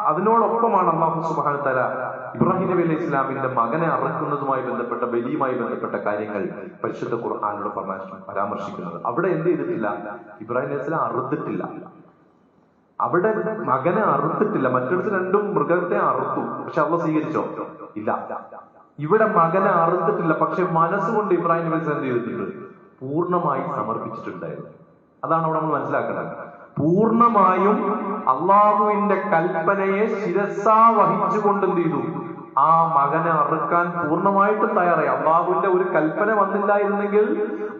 അതിനോടൊപ്പമാണ് അല്ലാഹു സുബ്ഹാനഹു വ തആല ഇബ്രാഹിം നബി അലൈഹി ഇസ്ലാമിന്റെ മകനെ അറുക്കുന്നതുമായി ബന്ധപ്പെട്ട, ബലിയുമായി ബന്ധപ്പെട്ട കാര്യങ്ങൾ പരിശുദ്ധ ഖുർആനിലൂടെ പരാമർശിക്കുന്നത്. അവിടെ എന്ത് ചെയ്തിട്ടില്ല? ഇബ്രാഹിം നബി ഇസ്ലാം അറുത്തിട്ടില്ല. അവിടെ മകനെ അറുത്തിട്ടില്ല. മറ്റൊരു രണ്ടും മൃഗത്തെ അറുത്തു, പക്ഷെ അള്ളാഹ് സ്വീകരിച്ചോ? ഇല്ല. ഇവിടെ മകനെ അറുത്തിട്ടില്ല, പക്ഷെ മനസ്സുകൊണ്ട് ഇബ്രാഹിം നബി ഇസ്ലാം എന്ത് ചെയ്തിട്ടുണ്ട്? പൂർണ്ണമായി സമർപ്പിച്ചിട്ടുണ്ടായിരുന്നു. അതാണ് അവിടെ നമ്മൾ മനസ്സിലാക്കേണ്ടത്. പൂർണ്ണമായും അള്ളാഹുവിന്റെ കൽപ്പനയെ ശിരസാ വഹിച്ചുകൊണ്ട് എന്ത് ചെയ്തു? ആ മകനെ അറുക്കാൻ പൂർണ്ണമായിട്ടും തയ്യാറായി. അള്ളാഹുവിന്റെ ഒരു കൽപ്പന വന്നില്ലായിരുന്നെങ്കിൽ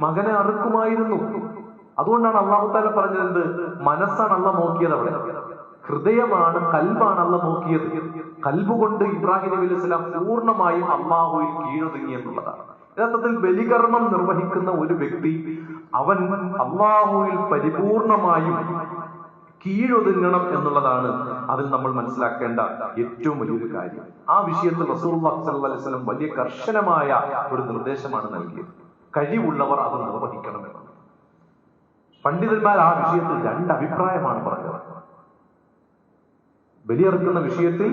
മകനെ അറുക്കുമായിരുന്നു. അതുകൊണ്ടാണ് അല്ലാഹു തആല പറഞ്ഞത് എന്ത്? മനസ്സാണ് അള്ളാഹ് നോക്കിയത്. അവിടെ ഹൃദയമാണ്, കൽബാണ് അള്ളാഹ് നോക്കിയത്. കൽബ് കൊണ്ട് ഇബ്രാഹിം നബി അലൈഹി സ്വലാം പൂർണ്ണമായും അള്ളാഹുവിൽ കീഴൊതുങ്ങി എന്നുള്ളതാണ്. യഥാർത്ഥത്തിൽ ബലികർമ്മം നിർവഹിക്കുന്ന ഒരു വ്യക്തി അവൻ അള്ളാഹുവിൽ പരിപൂർണമായും കീഴൊതുങ്ങണം എന്നുള്ളതാണ് അതിൽ നമ്മൾ മനസ്സിലാക്കേണ്ട ഏറ്റവും വലിയൊരു കാര്യം. ആ വിഷയത്തിൽ റസൂലുള്ളാഹി സ്വല്ലല്ലാഹു അലൈഹി വസല്ലം വലിയ കർശനമായ ഒരു നിർദ്ദേശമാണ് നൽകിയത്. കഴിവുള്ളവർ അത് നിർവഹിക്കണമെന്ന്. പണ്ഡിതന്മാർ ആ വിഷയത്തിൽ രണ്ട് അഭിപ്രായമാണ് പറഞ്ഞത്. ബലിയറുക്കുന്ന വിഷയത്തിൽ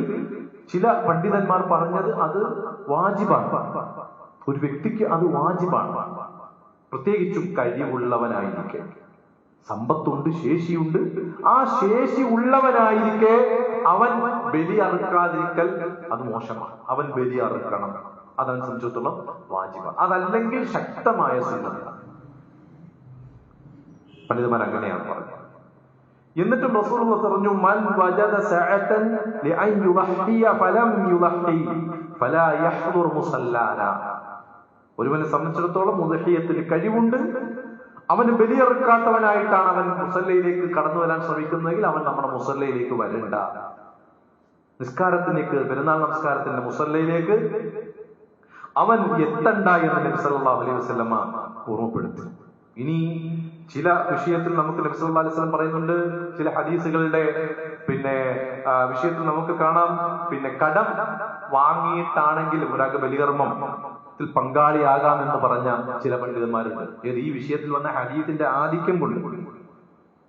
ചില പണ്ഡിതന്മാർ പറഞ്ഞത് അത് വാജിബാണ്, ഒരു വ്യക്തിക്ക് അത് വാജിബാണ്. പ്രത്യേകിച്ചും കഴിവുള്ളവനായിരിക്കെ, സമ്പത്തുണ്ട്, ശേഷിയുണ്ട്, ആ ശേഷി ഉള്ളവനായിരിക്കെ അവൻ ബലി അറുക്കാതിരിക്കൽ അത് മോശമാണ്. അവൻ ബലി അറുക്കണം, അതവനെ സംബന്ധിച്ചിടത്തോളം വാജിബാണ്. അതല്ലെങ്കിൽ ശക്തമായ സുന്നത്താണ്. പണ്ഡിതന്മാർ അങ്ങനെയാണ് പറഞ്ഞത്. എന്നിട്ടും റസൂലുള്ളാഹി പറഞ്ഞു, മൻ വജദ സഅതൻ ലിഅൻ യുളഹിയ ഫലം യുളഹി ഫലാ യഹ്ദുർ മുസല്ലാന. ഒരുവനെ സംബന്ധിച്ചിടത്തോളം ഉദ്ഹിയത്തിന് കഴിവുണ്ട്, അവന് ബലിയറുക്കാത്തവനായിട്ടാണ് അവൻ മുസല്ലയിലേക്ക് കടന്നു വരാൻ ശ്രമിക്കുന്നതെങ്കിൽ അവൻ നമ്മുടെ മുസല്ലയിലേക്ക് വരണ്ട. നിസ്കാരത്തിലേക്ക്, പെരുന്നാൾ നമസ്കാരത്തിന്റെ മുസല്ലയിലേക്ക് അവൻ എത്തണ്ട എന്ന് നബി സല്ലല്ലാഹു അലൈഹി വസല്ലമ ഓർമ്മപ്പെടുത്തി. ഇനി ചില വിഷയത്തിൽ നമുക്ക് നബി സല്ലല്ലാഹു അലൈഹി വസല്ലം പറയുന്നുണ്ട്, ചില ഹദീസുകളുടെ വിഷയത്തിൽ നമുക്ക് കാണാം, കടം വാങ്ങിയിട്ടാണെങ്കിലും ഒരാൾക്ക് ബലികർമ്മത്തിൽ പങ്കാളിയാകാം എന്ന് പറഞ്ഞ ചില പണ്ഡിതന്മാരുണ്ട്. ഈ വിഷയത്തിൽ വന്ന ഹദീസിന്റെ ആധിക്യം കൊണ്ട്,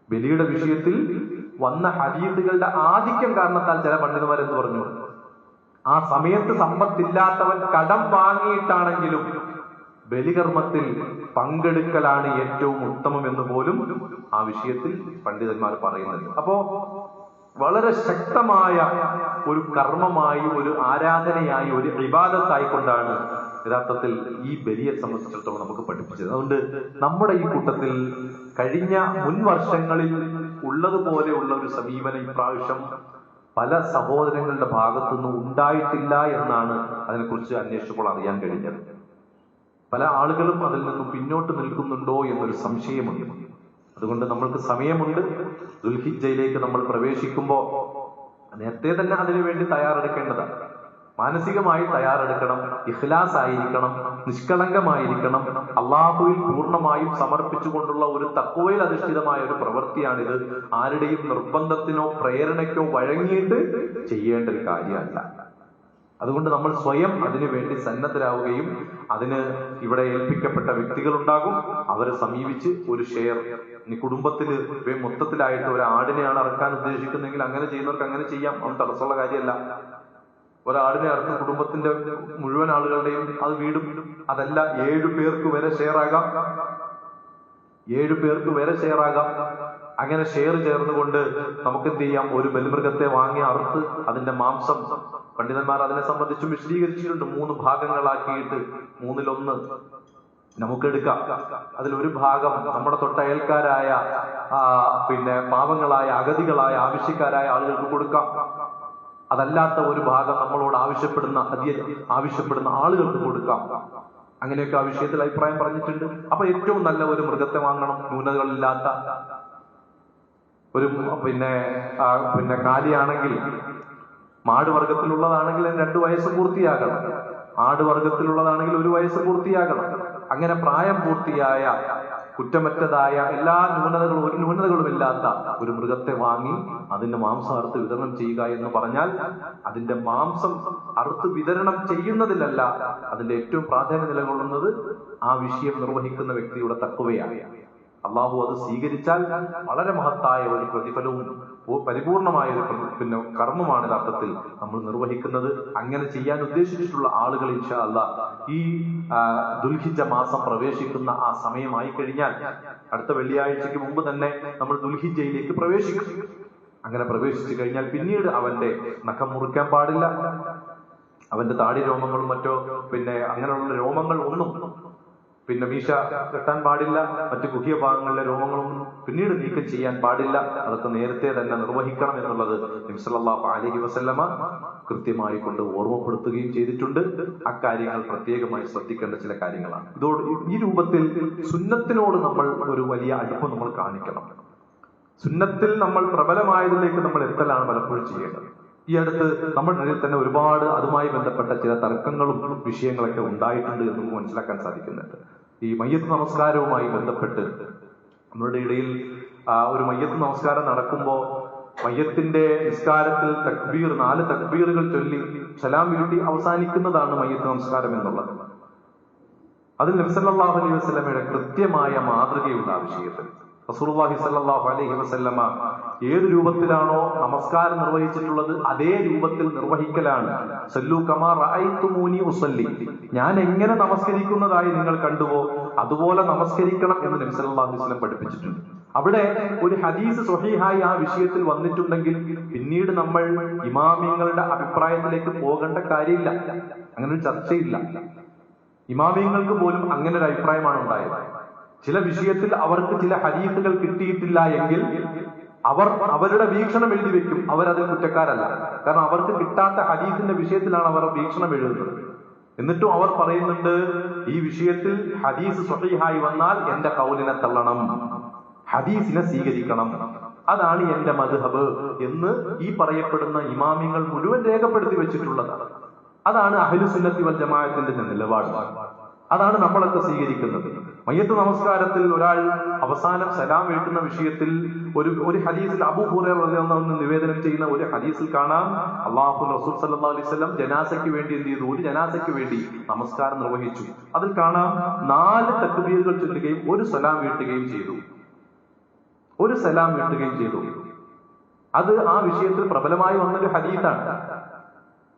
ബലിയുടെ വിഷയത്തിൽ വന്ന ഹദീസുകളുടെ ആധിക്യം കാരണത്താൽ ചില പണ്ഡിതന്മാർ എന്ന് പറഞ്ഞു, ആ സമയത്ത് സമ്പത്തില്ലാത്തവൻ കടം വാങ്ങിയിട്ടാണെങ്കിലും ബലികർമ്മത്തിൽ പങ്കെടുക്കലാണ് ഏറ്റവും ഉത്തമം എന്ന് പോലും ആ വിഷയത്തിൽ പണ്ഡിതന്മാർ പറയുന്നുണ്ട്. അപ്പോ വളരെ ശക്തമായ ഒരു കർമ്മമായി, ഒരു ആരാധനയായി, ഒരു ഇബാദത്തായിക്കൊണ്ടാണ് യഥാർത്ഥത്തിൽ ഈ ബലിയെ സംബന്ധിച്ചിടത്തോളം നമുക്ക് പഠിപ്പിച്ചത്. അതുകൊണ്ട് നമ്മുടെ ഈ കൂട്ടത്തിൽ കഴിഞ്ഞ മുൻ വർഷങ്ങളിൽ ഉള്ളതുപോലെയുള്ള ഒരു സമീപനം ഇപ്രാവശ്യം പല സഹോദരങ്ങളുടെ ഭാഗത്തുനിന്നും ഉണ്ടായിട്ടില്ല എന്നാണ് അതിനെക്കുറിച്ച് അന്വേഷിച്ചപ്പോൾ അറിയാൻ കഴിഞ്ഞത്. പല ആളുകളും അതിൽ നിന്നും പിന്നോട്ട് നിൽക്കുന്നുണ്ടോ എന്നൊരു സംശയമുണ്ട്. അതുകൊണ്ട് നമ്മൾക്ക് സമയമുണ്ട്. ദുൽഹിജ്ജയിലേക്ക് നമ്മൾ പ്രവേശിക്കുമ്പോൾ നേരത്തെ തന്നെ അതിനുവേണ്ടി തയ്യാറെടുക്കേണ്ടതാണ്. മാനസികമായി തയ്യാറെടുക്കണം, ഇഖ്ലാസ് ആയിരിക്കണം, നിഷ്കളങ്കമായിരിക്കണം. അള്ളാഹുവിൽ പൂർണ്ണമായും സമർപ്പിച്ചുകൊണ്ടുള്ള ഒരു തഖ്വയിൽ അധിഷ്ഠിതമായ ഒരു പ്രവൃത്തിയാണിത്. ആരുടെയും നിർബന്ധത്തിനോ പ്രേരണയ്ക്കോ വഴങ്ങിയിട്ട് ചെയ്യേണ്ട ഒരു കാര്യമല്ല. അതുകൊണ്ട് നമ്മൾ സ്വയം അതിനു വേണ്ടി സന്നദ്ധരാവുകയും അതിന് ഇവിടെ ഏൽപ്പിക്കപ്പെട്ട വ്യക്തികളുണ്ടാകും, അവരെ സമീപിച്ച് ഒരു ഷെയർ, കുടുംബത്തിൽ മൊത്തത്തിലായിട്ട് ഒരു ആടിനെയാണ് അറക്കാൻ ഉദ്ദേശിക്കുന്നതെങ്കിൽ അങ്ങനെ ചെയ്യുന്നവർക്ക് അങ്ങനെ ചെയ്യാം, അത് തടസ്സമുള്ള കാര്യമല്ല. ഒരാടിനെ അറുത്ത് കുടുംബത്തിന്റെ മുഴുവൻ ആളുകളുടെയും അത് വീടും. അതല്ല, 7 പേർക്ക് വരെ ഷെയർ ആകാം, 7 പേർക്ക് വരെ ഷെയർ ആകാം. അങ്ങനെ ഷെയർ ചേർന്നുകൊണ്ട് നമുക്ക് എന്ത് ചെയ്യാം, ഒരു ബലിമൃഗത്തെ വാങ്ങി അറുത്ത് അതിന്റെ മാംസം, പണ്ഡിതന്മാർ അതിനെ സംബന്ധിച്ചും വിശദീകരിച്ചിട്ടുണ്ട്, 3 ഭാഗങ്ങളാക്കിയിട്ട് 1/3 നമുക്കെടുക്കാം. അതിലൊരു ഭാഗം നമ്മുടെ തൊട്ടയൽക്കാരായ പാവങ്ങളായ അഗതികളായ ആവശ്യക്കാരായ ആളുകൾക്ക് കൊടുക്കാം. അതല്ലാത്ത ഒരു ഭാഗം നമ്മളോട് ആവശ്യപ്പെടുന്ന ആളുകൾക്ക് കൊടുക്കാം. അങ്ങനെയൊക്കെ ആ വിഷയത്തിൽ അഭിപ്രായം പറഞ്ഞിട്ടുണ്ട്. അപ്പൊ ഏറ്റവും നല്ല ഒരു മൃഗത്തെ വാങ്ങണം, ന്യൂനതകളില്ലാത്ത ഒരു കാലിയാണെങ്കിൽ, മാട് വർഗത്തിലുള്ളതാണെങ്കിൽ 2 വയസ്സ് പൂർത്തിയാകണം, ആട് വർഗത്തിലുള്ളതാണെങ്കിൽ 1 വയസ്സ് പൂർത്തിയാകണം. അങ്ങനെ പ്രായം പൂർത്തിയായ കുറ്റമറ്റതായ ഒരു ന്യൂനതകളും ഇല്ലാത്ത ഒരു മൃഗത്തെ വാങ്ങി അതിന്റെ മാംസം അറുത്ത് വിതരണം ചെയ്യുക എന്ന് പറഞ്ഞാൽ അതിന്റെ മാംസം അറുത്ത് വിതരണം ചെയ്യുന്നതിലല്ല അതിന്റെ ഏറ്റവും പ്രാധാന്യം നിലകൊള്ളുന്നത് ആ വിഷയം നിർവഹിക്കുന്ന വ്യക്തിയുടെ തഖ്വയാണ്. അള്ളാഹു അത് സ്വീകരിച്ചാൽ വളരെ മഹത്തായ ഒരു പ്രതിഫലവും പരിപൂർണമായ ഒരു കർമ്മമാണ് യഥാർത്ഥത്തിൽ നമ്മൾ നിർവഹിക്കുന്നത്. അങ്ങനെ ചെയ്യാൻ ഉദ്ദേശിച്ചിട്ടുള്ള ആളുകൾ ഇൻഷാ അല്ലാഹ് ഈ ദുൽഹിജ്ജ മാസം പ്രവേശിക്കുന്ന ആ സമയമായി കഴിഞ്ഞാൽ അടുത്ത വെള്ളിയാഴ്ചക്ക് മുമ്പ് തന്നെ നമ്മൾ ദുൽഹിജ്ജയിലേക്ക് പ്രവേശിക്കും. അങ്ങനെ പ്രവേശിച്ചു കഴിഞ്ഞാൽ പിന്നീട് അവന്റെ നഖം മുറിക്കാൻ പാടില്ല, അവന്റെ താടി രോമങ്ങളും മറ്റോ അങ്ങനെയുള്ള രോമങ്ങൾ ഒന്നും മീശ കെട്ടാൻ പാടില്ല, മറ്റു ഗുഹ്യ ഭാഗങ്ങളിലെ രോമങ്ങളൊന്നും പിന്നീട് നീക്കം ചെയ്യാൻ പാടില്ല. അതൊക്കെ നേരത്തെ തന്നെ നിർവഹിക്കണം എന്നുള്ളത് നബി സല്ലല്ലാഹു അലൈഹി വസല്ലമ കൃത്യമായി കൊണ്ട് ഓർമ്മപ്പെടുത്തുകയും ചെയ്തിട്ടുണ്ട്. അക്കാര്യങ്ങൾ പ്രത്യേകമായി ശ്രദ്ധിക്കേണ്ട ചില കാര്യങ്ങളാണ്. ഈ രൂപത്തിൽ സുന്നത്തിനോട് നമ്മൾ ഒരു വലിയ അടുപ്പം നമ്മൾ കാണിക്കണം. സുന്നത്തിൽ നമ്മൾ പ്രബലമായതിലേക്ക് നമ്മൾ എത്തലാണ് പലപ്പോഴും ചെയ്യേണ്ടത്. ഈ അടുത്ത് നമ്മുടെ ഇടയിൽ തന്നെ ഒരുപാട് അതുമായി ബന്ധപ്പെട്ട ചില തർക്കങ്ങളും വിഷയങ്ങളൊക്കെ ഉണ്ടായിട്ടുണ്ട് എന്ന് നമുക്ക് മനസ്സിലാക്കാൻ സാധിക്കുന്നുണ്ട്. ഈ മയ്യത്ത് നമസ്കാരവുമായി ബന്ധപ്പെട്ട് നമ്മളുടെ ഇടയിൽ ഒരു മയ്യത്ത് നമസ്കാരം നടക്കുമ്പോൾ മയ്യത്തിന്റെ നിസ്കാരത്തിൽ 4 തക്ബീറുകൾ ചൊല്ലി സലാം വീട്ടി അവസാനിക്കുന്നതാണ് മയ്യത്ത് നമസ്കാരം എന്നുള്ളത്. അതിൽ നബി സല്ലല്ലാഹു അലൈഹി വസല്ലമയുടെ കൃത്യമായ മാതൃകയുള്ള ആ വിഷയത്തിൽ റസൂലുള്ളാഹി സ്വല്ലല്ലാഹു അലൈഹി വസല്ലമ ഏത് രൂപത്തിലാണോ നമസ്കാരം നിർവഹിച്ചിട്ടുള്ളത് അതേ രൂപത്തിൽ നിർവഹിക്കലാണ്. സല്ലു കമാ റഅയ്തുമൂനി ഉസല്ലി, ഞാൻ എങ്ങനെ നമസ്കരിക്കുന്നതായി നിങ്ങൾ കണ്ടുവോ അതുപോലെ നമസ്കരിക്കണം എന്ന് നബി സല്ലല്ലാഹു അലൈഹി വസല്ലം പഠിപ്പിച്ചിട്ടുണ്ട്. അവിടെ ഒരു ഹദീസ് സ്വഹീഹായി ആ വിഷയത്തിൽ വന്നിട്ടുണ്ടെങ്കിൽ പിന്നീട് നമ്മൾ ഇമാമിങ്ങളുടെ അഭിപ്രായത്തിലേക്ക് പോകേണ്ട കാര്യമില്ല, അങ്ങനെ ഒരു ചർച്ചയില്ല. ഇമാമിങ്ങൾക്ക് പോലും അങ്ങനെ ഒരു അഭിപ്രായമാണ് ഉണ്ടായത്. ചില വിഷയത്തിൽ അവർക്ക് ചില ഹദീസുകൾ കിട്ടിയിട്ടില്ല എങ്കിൽ അവരുടെ വീക്ഷണം എഴുതി വെക്കും. അവരതിൽ കുറ്റക്കാരല്ല, കാരണം അവർക്ക് കിട്ടാത്ത ഹദീസിന്റെ വിഷയത്തിലാണ് അവർ വീക്ഷണം എഴുതുന്നത്. എന്നിട്ടും അവർ പറയുന്നുണ്ട് ഈ വിഷയത്തിൽ ഹദീസ് സ്വഹീഹായി വന്നാൽ എന്റെ ഖൗലിനെ തള്ളണം, ഹദീസിനെ സ്വീകരിക്കണം, അതാണ് എന്റെ മദ്ഹബ് എന്ന് ഈ പറയപ്പെടുന്ന ഇമാമിങ്ങൾ മുഴുവൻ രേഖപ്പെടുത്തി വെച്ചിട്ടുള്ളതാണ്. അതാണ് അഹ്ലു സുന്നത്തി വൽ ജമാഅത്തിന്റെ നിലപാട്. അതാണ് നമ്മളൊക്കെ സ്വീകരിക്കുന്നത്. മയ്യത്ത് നമസ്കാരത്തിൽ ഒരാൾ അവസാനം സലാം വീട്ടുന്ന വിഷയത്തിൽ ഒരു ഹദീസിൽ അബൂ ഹുറൈറ റളിയല്ലാഹു അൻഹു നിവേദനം ചെയ്യുന്ന ഒരു ഹദീസിൽ കാണാം അല്ലാഹു റസൂൽ സല്ലല്ലാഹു അലൈഹി വസല്ലം ജനാസയ്ക്ക് വേണ്ടി എന്ത് ചെയ്തു? ഒരു ജനാസയ്ക്ക് വേണ്ടി നമസ്കാരം നിർവഹിച്ചു. അതിൽ കാണാം 4 തക്ബീറുകൾ ചൊല്ലുകയും 1 സലാം വീട്ടുകയും ചെയ്തു. അത് ആ വിഷയത്തിൽ പ്രബലമായി വന്നൊരു ഹദീസാണ്.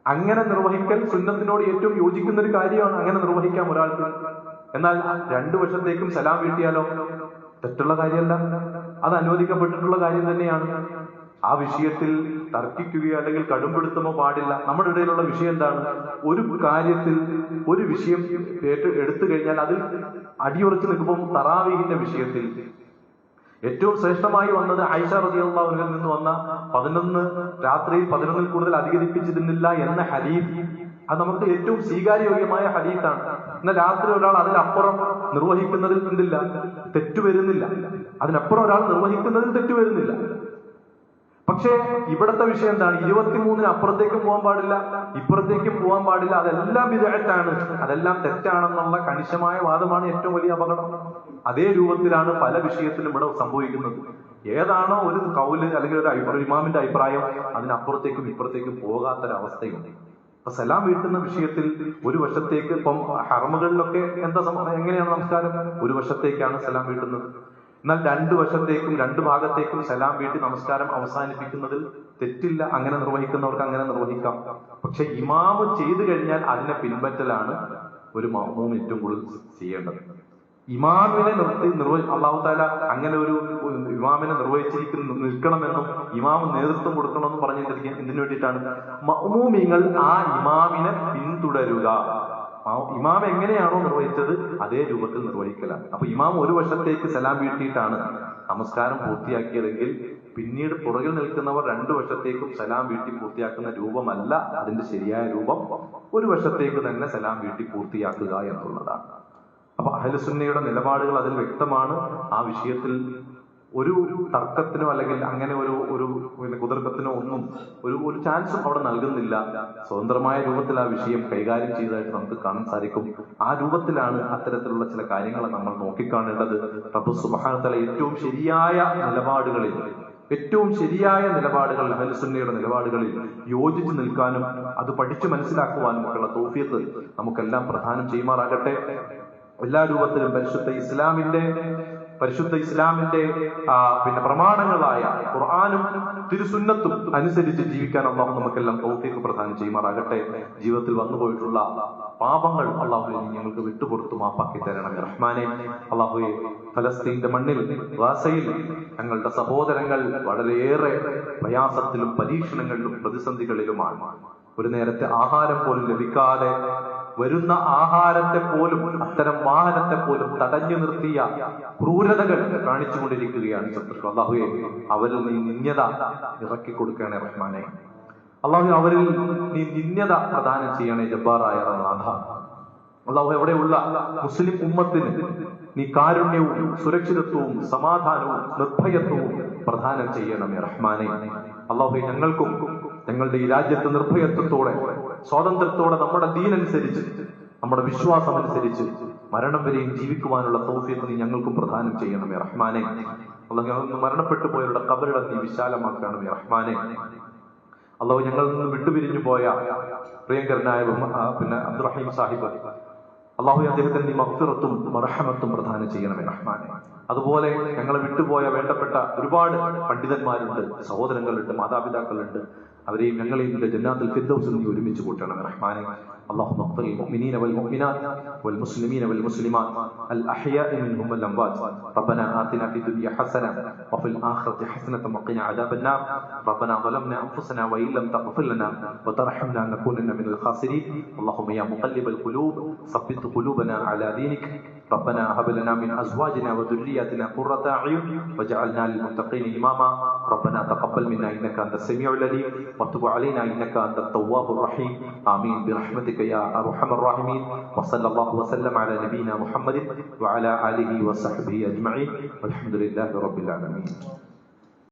അങ്ങനെ നിർവഹിക്കൽ സുന്നത്തിനോട് ഏറ്റവും യോജിക്കുന്ന ഒരു കാര്യമാണ്. അങ്ങനെ നിർവഹിക്കാം ഒരാൾക്ക്. എന്നാൽ 2 വർഷത്തേക്കും സലാം വീട്ടിയാലോ? തെറ്റുള്ള കാര്യമല്ല, അത് അനുവദിക്കപ്പെട്ടിട്ടുള്ള കാര്യം തന്നെയാണ്. ആ വിഷയത്തിൽ തർക്കിക്കുകയോ അല്ലെങ്കിൽ കടുംപിടുത്തമോ പാടില്ല. നമ്മുടെ ഇടയിലുള്ള വിഷയം എന്താണ്? ഒരു കാര്യത്തിൽ ഒരു വിഷയം എടുത്തു കഴിഞ്ഞാൽ അതിൽ അടിയുറച്ചു നിൽക്കുമ്പോൾ തറാവീഹിന്റെ വിഷയത്തിൽ ഏറ്റവും ശ്രേഷ്ഠമായി വന്നത് ആയിഷ റളിയല്ലാഹു അൻഹയിൽ നിന്ന് വന്ന 11 രാത്രിയിൽ 11-ൽ കൂടുതൽ അധികരിപ്പിച്ചിരുന്നില്ല എന്ന ഹദീസ്. അത് നമുക്ക് ഏറ്റവും സ്വീകാര്യോഗ്യമായ ഹദീസാണ്. എന്നാൽ രാത്രി ഒരാൾ അതിനപ്പുറം നിർവഹിക്കുന്നതിൽ എന്തില്ല? തെറ്റുവരുന്നില്ല. അതിനപ്പുറം ഒരാൾ നിർവഹിക്കുന്നതിൽ തെറ്റുവരുന്നില്ല. പക്ഷേ ഇവിടത്തെ വിഷയം എന്താണ്? 23-ന് അപ്പുറത്തേക്കും പോകാൻ പാടില്ല, ഇപ്പുറത്തേക്കും പോകാൻ പാടില്ല. അതെല്ലാം ബിദ്അത്താണ്, അതെല്ലാം തെറ്റാണെന്നുള്ള കണിശമായ വാദമാണ് ഏറ്റവും വലിയ അപകടം. അതേ രൂപത്തിലാണ് പല വിഷയത്തിലും ഇവിടെ സംഭവിക്കുന്നത്. ഏതാണോ ഒരു കൗല് അല്ലെങ്കിൽ ഒരു ഇമാമിന്റെ അഭിപ്രായം അതിനപ്പുറത്തേക്കും ഇപ്പുറത്തേക്കും പോകാത്തൊരവസ്ഥയുണ്ട്. അപ്പൊ സലാം വീട്ടുന്ന വിഷയത്തിൽ 1 വർഷത്തേക്ക് ഇപ്പം ഹറമുകളിലൊക്കെ എങ്ങനെയാണ് നമസ്കാരം? 1 വർഷത്തേക്കാണ് സലാം വീട്ടുന്നത്. എന്നാൽ 2 വർഷത്തേക്കും 2 ഭാഗത്തേക്കും സലാം വീട്ടി നമസ്കാരം അവസാനിപ്പിക്കുന്നതിൽ തെറ്റില്ല. അങ്ങനെ നിർവഹിക്കുന്നവർക്ക് അങ്ങനെ നിർവഹിക്കാം. പക്ഷെ ഇമാമ് ചെയ്തു കഴിഞ്ഞാൽ അതിനെ പിൻപറ്റലാണ് ഒരു മഅ്മൂം ഏറ്റവും കൂടുതൽ ചെയ്യേണ്ടത്. ഇമാമിനെ അല്ലാഹു തആല അങ്ങനെ ഒരു ഇമാമിനെ നിൽക്കണമെന്നും ഇമാമ് നേതൃത്വം കൊടുക്കണമെന്നും പറഞ്ഞിരിക്കുക. എന്തിനു വേണ്ടിയിട്ടാണ്? മഅ്മൂമിങ്ങൾ ആ ഇമാമിനെ പിന്തുടരുക. ഇമാം എങ്ങനെയാണോ നിർവഹിച്ചത് അതേ രൂപത്തിൽ നിർവഹിക്കലാണ്. അപ്പൊ ഇമാം ഒരു വശത്തേക്ക് സലാം വീട്ടിയിട്ടാണ് നമസ്കാരം പൂർത്തിയാക്കിയതെങ്കിൽ പിന്നീട് പുറകിൽ നിൽക്കുന്നവർ രണ്ടു വശത്തേക്കും സലാം വീട്ടി പൂർത്തിയാക്കുന്ന രൂപമല്ല അതിന്റെ ശരിയായ രൂപം. ഒരു വശത്തേക്ക് തന്നെ സലാം വീട്ടി പൂർത്തിയാക്കുക എന്നുള്ളതാണ്. അപ്പൊ അഹ്ലുസുന്നയുടെ നിലപാടുകൾ അതിൽ വ്യക്തമാണ്. ആ വിഷയത്തിൽ ഒരു തർക്കത്തിനോ അല്ലെങ്കിൽ അങ്ങനെ ഒരു കുതർക്കത്തിനോ ഒന്നും ഒരു ചാൻസും അവിടെ നൽകുന്നില്ല. സ്വതന്ത്രമായ രൂപത്തിൽ ആ വിഷയം കൈകാര്യം ചെയ്തതായിട്ട് നമുക്ക് കാണാൻ സാധിക്കും. ആ രൂപത്തിലാണ് അത്തരത്തിലുള്ള ചില കാര്യങ്ങളെ നമ്മൾ നോക്കിക്കാണേണ്ടത്. റബ്ബ് സുബ്ഹാനഹു വ തആല ഏറ്റവും ശരിയായ നിലപാടുകൾ അഹ്ലുസുന്നയുടെ നിലപാടുകളിൽ യോജിച്ചു നിൽക്കാനും അത് പഠിച്ചു മനസ്സിലാക്കുവാനും ഒക്കെയുള്ള തൗഫീഖ് നമുക്കെല്ലാം പ്രദാനം ചെയ്യുമാറാകട്ടെ. എല്ലാ രൂപത്തിലും പരിശുദ്ധ ഇസ്ലാമിന്റെ പ്രമാണങ്ങളായ ഖുർആനും തിരുസുന്നത്തും അനുസരിച്ച് ജീവിക്കാൻ അല്ലാഹു നമുക്കെല്ലാം തൗഫീഖ് പ്രദാനം ചെയ്യുമാറാകട്ടെ. ജീവിതത്തിൽ വന്നുപോയിട്ടുള്ള പാപങ്ങൾ അല്ലാഹുവേ ഞങ്ങൾക്ക് വിട്ടുപുറത്തു മാപ്പാക്കി തരണം റഹ്മാനെ. അല്ലാഹുവേ, ഫലസ്തീന്റെ മണ്ണിൽ ഗാസയിൽ ഞങ്ങളുടെ സഹോദരങ്ങൾ വളരെയേറെ പ്രയാസത്തിലും പരീക്ഷണങ്ങളിലും പ്രതിസന്ധികളിലുമാണ്. ഒരു നേരത്തെ ആഹാരം പോലും ലഭിക്കാതെ വരുന്ന ആഹാരത്തെ പോലും അത്തരം വാഹനത്തെ പോലും തടഞ്ഞു നിർത്തിയ ക്രൂരതകൾ കാണിച്ചുകൊണ്ടിരിക്കുകയാണ് ശത്രുക്കൾ. അല്ലാഹുവേ, അവരിൽ നീ നിന്യത ഇറക്കി കൊടുക്കണേ റഹ്മാനെ. അല്ലാഹു അവരിൽ നീ നിന്യത പ്രദാനം ചെയ്യണേ ജബ്ബാറായ നാഥ. അല്ലാഹു എവിടെയുള്ള മുസ്ലിം ഉമ്മത്തിന് നീ കാരുണ്യവും സുരക്ഷിതത്വവും സമാധാനവും നിർഭയത്വവും പ്രദാനം ചെയ്യണമേ റഹ്മാനെ. അല്ലാഹു ഞങ്ങൾക്കും ഞങ്ങളുടെ ഈ രാജ്യത്ത് നിർഭയത്വത്തോടെ സ്വാതന്ത്ര്യത്തോടെ നമ്മുടെ ദീനനുസരിച്ച് നമ്മുടെ വിശ്വാസം അനുസരിച്ച് മരണം വരെയും ജീവിക്കുവാനുള്ള തൗഫീഖ് നീ ഞങ്ങൾക്കും പ്രദാനം ചെയ്യണമേ റഹ്മാനെ. അല്ലാഹു മരണപ്പെട്ടു പോയവരുടെ ഖബറിടം നീ വിശാലമാക്കണമേ റഹ്മാനെ. അല്ലാഹു ഞങ്ങളിൽ നിന്ന് വിട്ടുപിരിഞ്ഞു പോയ പ്രിയങ്കരനായ അബ്ദുറഹീം സാഹിബ്, അല്ലാഹു അദ്ദേഹത്തിന് നീ മഗ്ഫിറത്തും മർഹമത്തും പ്രദാനം ചെയ്യണമേ റഹ്മാനെ. അതുപോലെ ഞങ്ങളെ വിട്ടുപോയ വേണ്ടപ്പെട്ട ഒരുപാട് പണ്ഡിതന്മാരുണ്ട്, സഹോദരങ്ങളുണ്ട്, മാതാപിതാക്കളുണ്ട്. അവരെയും ഞങ്ങളെയും ജന്നാത്തുൽ ഫിർദൗസിൽ നീ ഒരുമിച്ച് കൂട്ടണമേ റഹ്മാനെ. اللهم اغفر للمؤمنين والمؤمنات والمسلمين والمسلمات الأحياء منهم والأموات. ربنا آتنا في الدنيا حسنة وفي الآخرة حسنة وقنا عذاب النار. ربنا ظلمنا أنفسنا وإن لم تغفر لنا وترحمنا لنكونن من الخاسرين. اللهم يا مقلب القلوب ثبت قلوبنا على دينك. ربنا هب لنا من أزواجنا وذرياتنا قرة أعين واجعلنا للمتقين إماما. ربنا تقبل منا إنك أنت السميع العليم وتب علينا إنك أنت التواب الرحيم. آمين برحمتك يا أرحم الراحمين. وصلى الله وسلم على نبينا محمد وعلى آله وصحبه أجمعين والحمد لله رب العالمين.